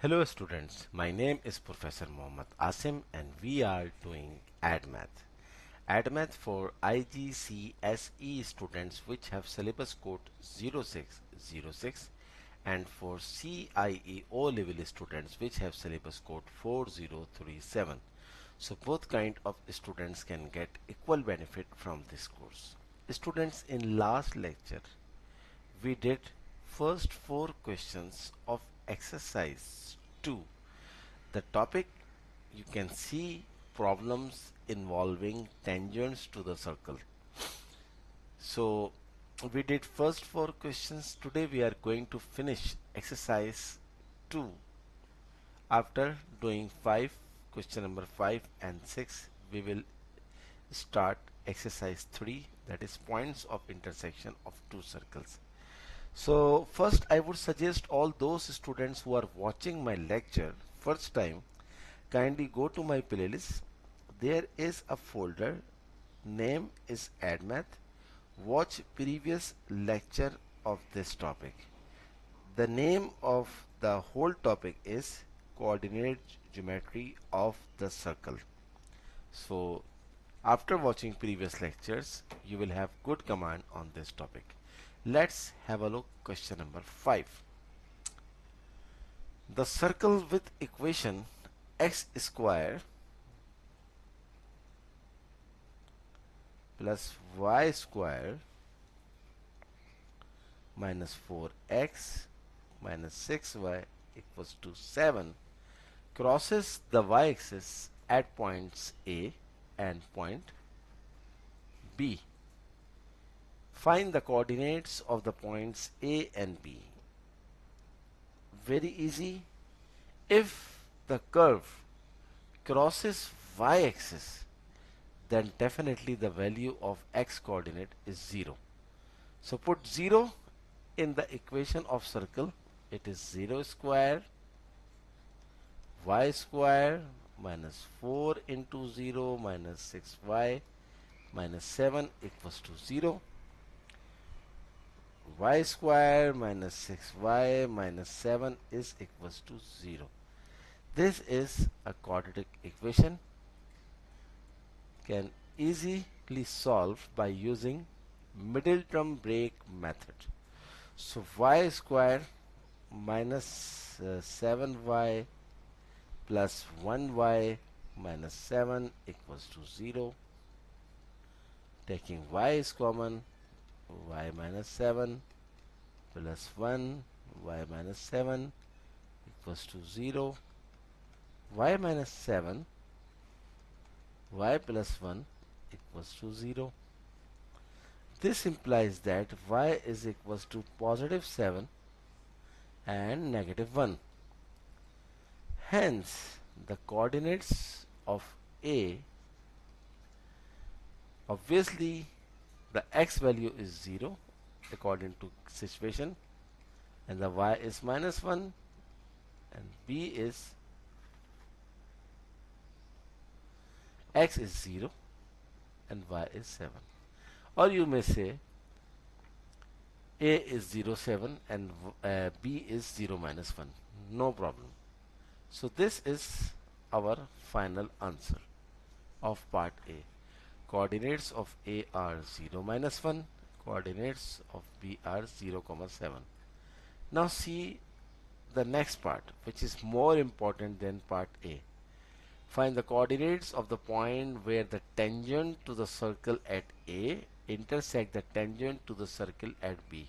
Hello students, my name is Professor Muhammad Asim and we are doing ADMath. ADMath for IGCSE students which have syllabus code 0606 and for CIE O level students which have syllabus code 4037. So both kind of students can get equal benefit from this course. Students, in last lecture we did first four questions of exercise 2. The topic, you can see, problems involving tangents to the circle. So we did first four questions. Today we are going to finish exercise 2. After doing 5, question number 5 and 6, we will start exercise 3, that is points of intersection of two circles. So first I would suggest all those students who are watching my lecture first time, kindly go to my playlist. There is a folder, name is ADMath. Watch previous lecture of this topic. The name of the whole topic is coordinate geometry of the circle. So after watching previous lectures, you will have good command on this topic. Let's have a look question number 5. The circle with equation x square plus y square minus 4x minus 6y equals to 7 crosses the y-axis at points A and point B. Find the coordinates of the points A and B. Very easy. If the curve crosses y-axis, then definitely the value of x coordinate is 0. So put 0 in the equation of circle. It is 0 square y square minus 4 into 0 minus 6y minus 7 equals to 0. Y square minus 6y minus 7 is equals to 0. This is a quadratic equation, can easily solve by using middle term break method. So y square minus 7y plus 1y minus 7 equals to 0. Taking y is common, y minus 7 plus 1 y minus 7 equals to 0. Y minus 7 y plus 1 equals to 0. This implies that y is equals to positive 7 and negative 1. Hence, the coordinates of A, obviously the x value is 0 according to situation, and the y is minus 1 and B is x is 0 and y is 7. Or you may say A is 0 7 and B is 0 minus 1. No problem. So this is our final answer of part A. Coordinates of A are 0 minus 1. Coordinates of B are 0 comma 7. Now see the next part, which is more important than part A. Find the coordinates of the point where the tangent to the circle at A intersect the tangent to the circle at B.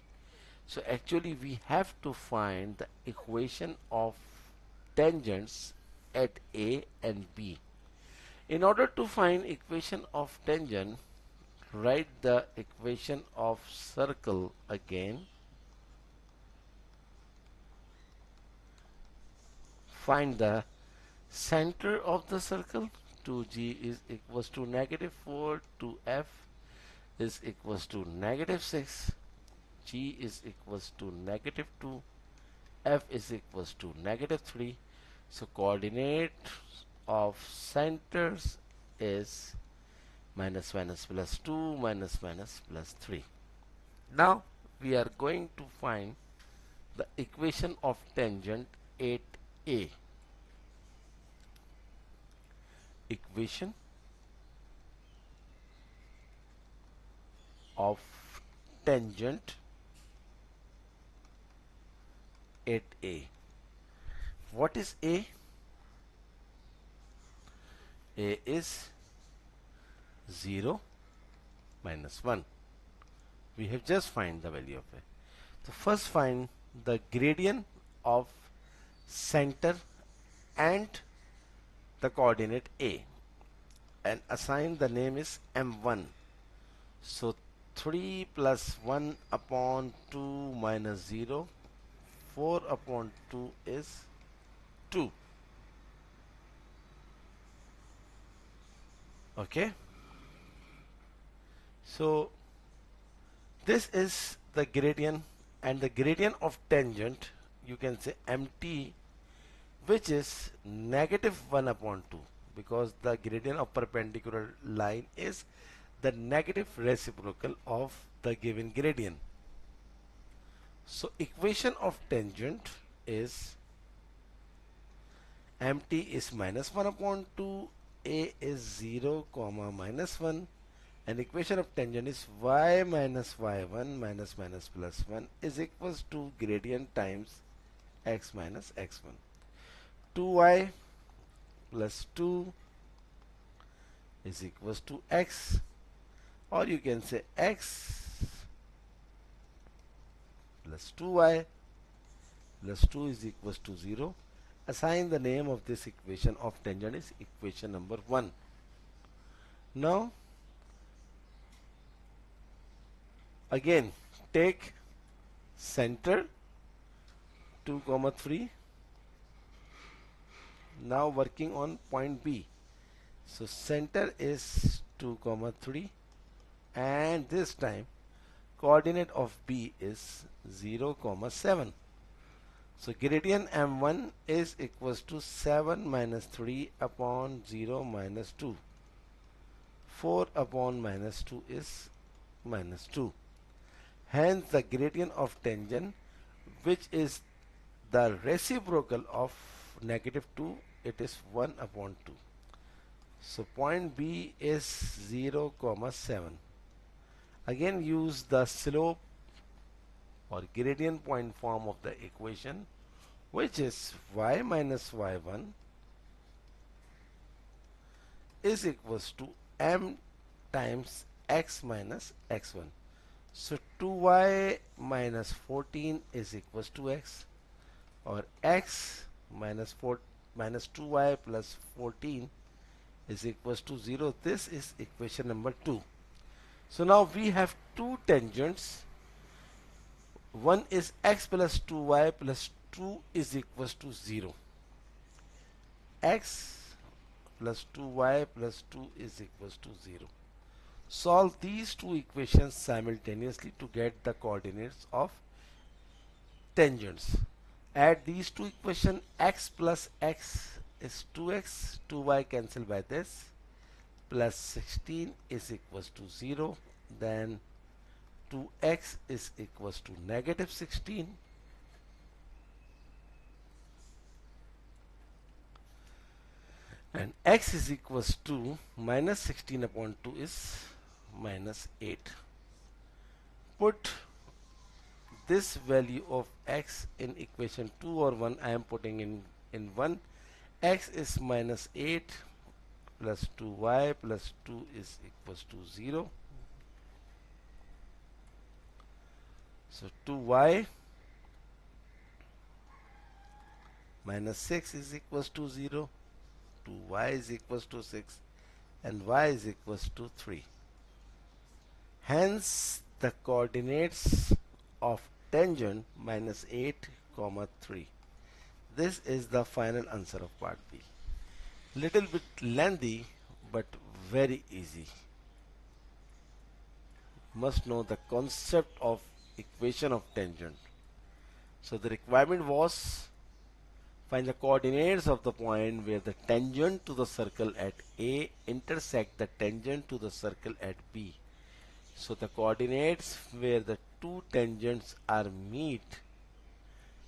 So actually we have to find the equation of tangents at A and B. In order to find equation of tangent, write the equation of circle again. Find the center of the circle. 2g is equals to negative 4, 2f is equals to negative 6, g is equals to negative 2, f is equals to negative 3. So coordinate of centers is minus minus plus 2 minus minus plus 3. Now we are going to find the equation of tangent at A. Equation of tangent at A. What is A? A is 0 minus 1. We have just find the value of A. So first find the gradient of center and the coordinate A, and assign the name is M1. So 3 plus 1 upon 2 minus 0, 4 upon 2 is 2. Okay, so this is the gradient, and the gradient of tangent you can say MT, which is negative 1 upon 2, because the gradient of perpendicular line is the negative reciprocal of the given gradient. So equation of tangent is MT is minus 1 upon 2, A is 0 comma minus 1, and equation of tangent is y minus y1 minus minus plus 1 is equals to gradient times x minus x1. 2y plus 2 is equals to x, or you can say x plus 2y plus 2 is equals to 0. Assign the name of this equation of tangent is equation number 1. Now again take center 2 comma 3. Now working on point B. So center is 2 comma 3, and this time coordinate of B is 0 comma 7. So gradient M1 is equals to 7 minus 3 upon 0 minus 2. 4 upon minus 2 is minus 2. Hence the gradient of tangent, which is the reciprocal of negative 2, it is 1 upon 2. So point B is 0 comma 7. Again use the slope or gradient point form of the equation, which is y minus y1 is equals to m times x minus x1. So 2y minus 14 is equals to x, or x minus 2y plus 14 is equals to 0. This is equation number 2. So now we have two tangents. One is x plus 2y plus 2 is equals to 0. X plus 2y plus 2 is equals to 0. Solve these two equations simultaneously to get the coordinates of tangents. Add these two equations. X plus x is 2x, 2y cancel by this, plus 16 is equals to 0. Then 2x is equals to negative 16, and x is equals to minus 16 upon 2 is minus 8. Put this value of x in equation 2 or 1. I am putting in 1. X is minus 8 plus 2y plus 2 is equals to 0. So 2y minus 6 is equals to 0, 2y is equals to 6, and y is equals to 3. Hence the coordinates of tangent minus 8 comma 3. This is the final answer of part B. Little bit lengthy but very easy. Must know the concept of equation of tangent. So the requirement was find the coordinates of the point where the tangent to the circle at A intersect the tangent to the circle at B. So the coordinates where the two tangents are meet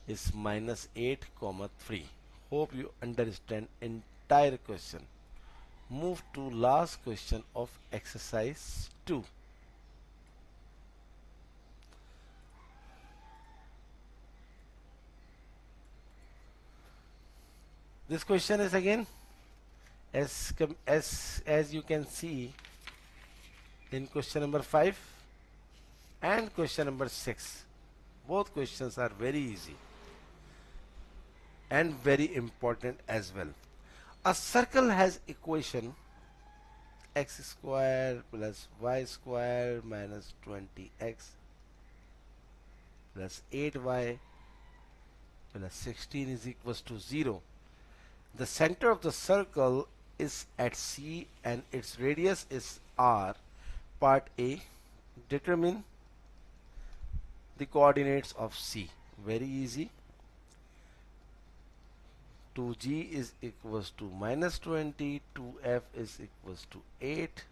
is minus 8 comma 3. Hope you understand entire question. Move to last question of exercise 2. This question is again as you can see in question number 5 and question number 6. Both questions are very easy and very important as well. A circle has equation x square plus y square minus 20x plus 8y plus 16 is equals to 0. The center of the circle is at C and its radius is R. Part A, determine the coordinates of C. Very easy. 2g is equals to minus 20, 2f is equals to 8,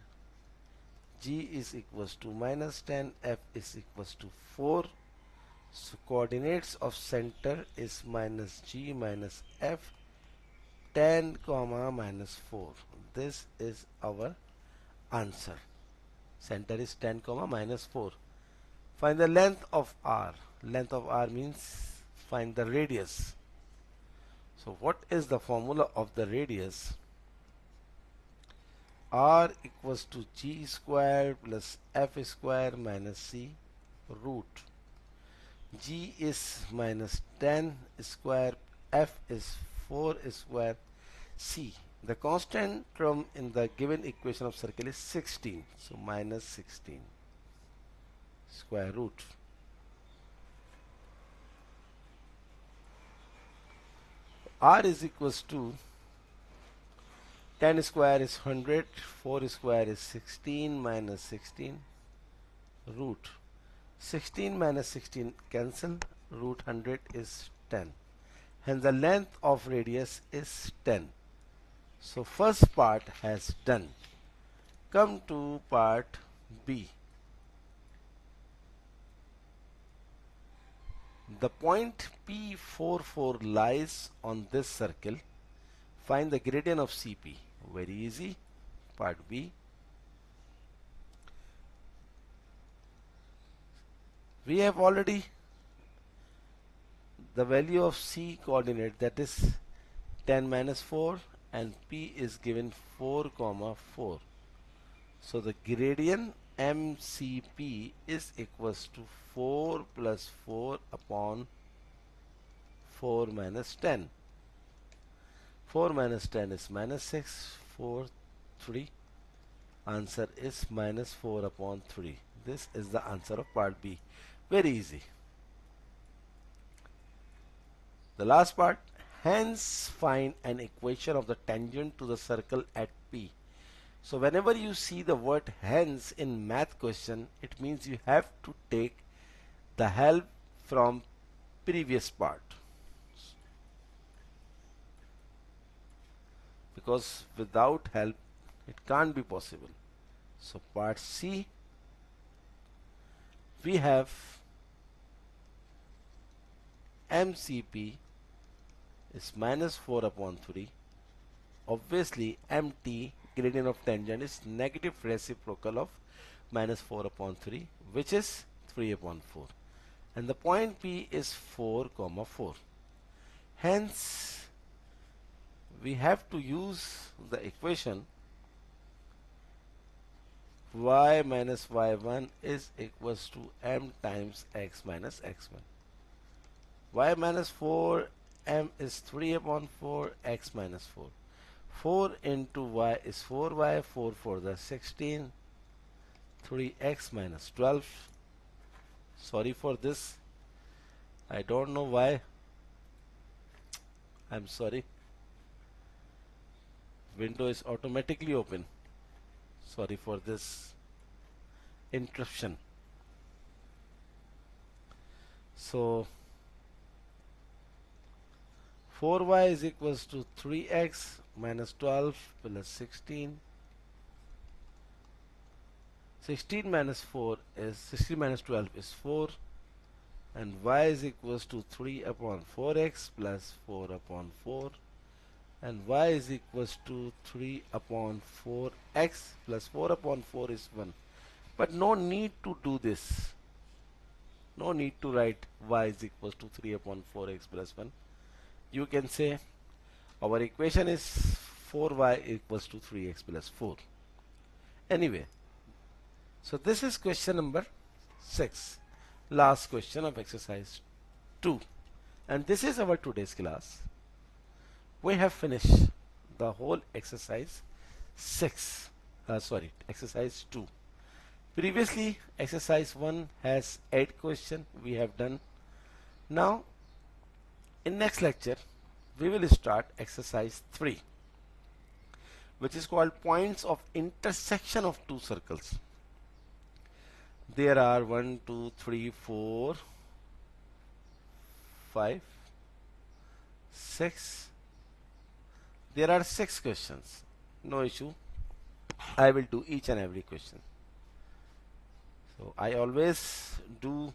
g is equals to minus 10, f is equals to 4. So coordinates of center is minus g minus f, 10 comma minus 4. This is our answer. Center is 10 comma minus 4. Find the length of r. Length of r means find the radius. So what is the formula of the radius? R equals to g square plus f square minus c root. G is minus 10 square, f is 4 square, c. The constant term in the given equation of circle is 16. So minus 16 square root. R is equals to 10 square is 100, 4 square is 16 minus 16 root. 16 minus 16 cancel, root 100 is 10. Hence the length of radius is 10. So first part has done. Come to part B. The point P44 lies on this circle. Find the gradient of CP. Very easy. Part B. We have already the value of C coordinate, that is 10 minus 4, and P is given 4 comma 4. So the gradient MCP is equals to 4 plus 4 upon 4 minus 10. 4 minus 10 is minus 6, 4, 3. Answer is minus 4 upon 3. This is the answer of part B. Very easy. The last part, hence find an equation of the tangent to the circle at P. So whenever you see the word hence in math question, it means you have to take the help from previous part, because without help it can't be possible. So part C, we have MCP is minus 4 upon 3. Obviously MT, gradient of tangent, is negative reciprocal of minus 4 upon 3, which is 3 upon 4. And the point P is 4 comma 4. Hence we have to use the equation y minus y1 is equals to m times x minus x1. Y minus 4, m is 3 upon 4, x minus 4. 4 into y is 4y, 4 for the 16, 3x minus 12. Sorry for this, I don't know why. I'm sorry. Window is automatically open. Sorry for this interruption. So 4y is equals to 3x minus 12 plus 16. 16 minus 4 is 16 minus 12 is 4, and y is equals to 3 upon 4x plus 4 upon 4. and y is equals to 3 upon 4x plus 4 upon 4 is 1. But no need to do this. No need to write y is equals to 3 upon 4x plus 1. You can say our equation is 4y equals to 3x plus 4. Anyway, so this is question number 6. Last question of exercise 2. And this is our today's class. We have finished the whole exercise 6. Exercise 2. Previously, exercise 1 has 8 questions we have done. Now, in next lecture, we will start exercise 3, which is called points of intersection of two circles. There are 1, 2, 3, 4, 5, 6. There are 6 questions. No issue. I will do each and every question. So I always do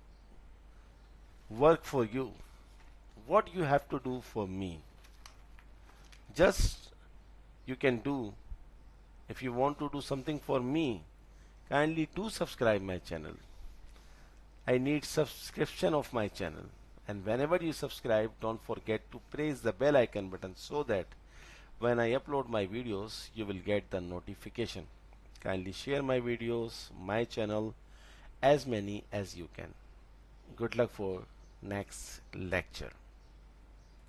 work for you. What you have to do for me, just you can do. If you want to do something for me, kindly do subscribe my channel. I need subscription of my channel, and whenever you subscribe, don't forget to press the bell icon button so that when I upload my videos you will get the notification. Kindly share my videos, my channel, as many as you can. Good luck for next lecture.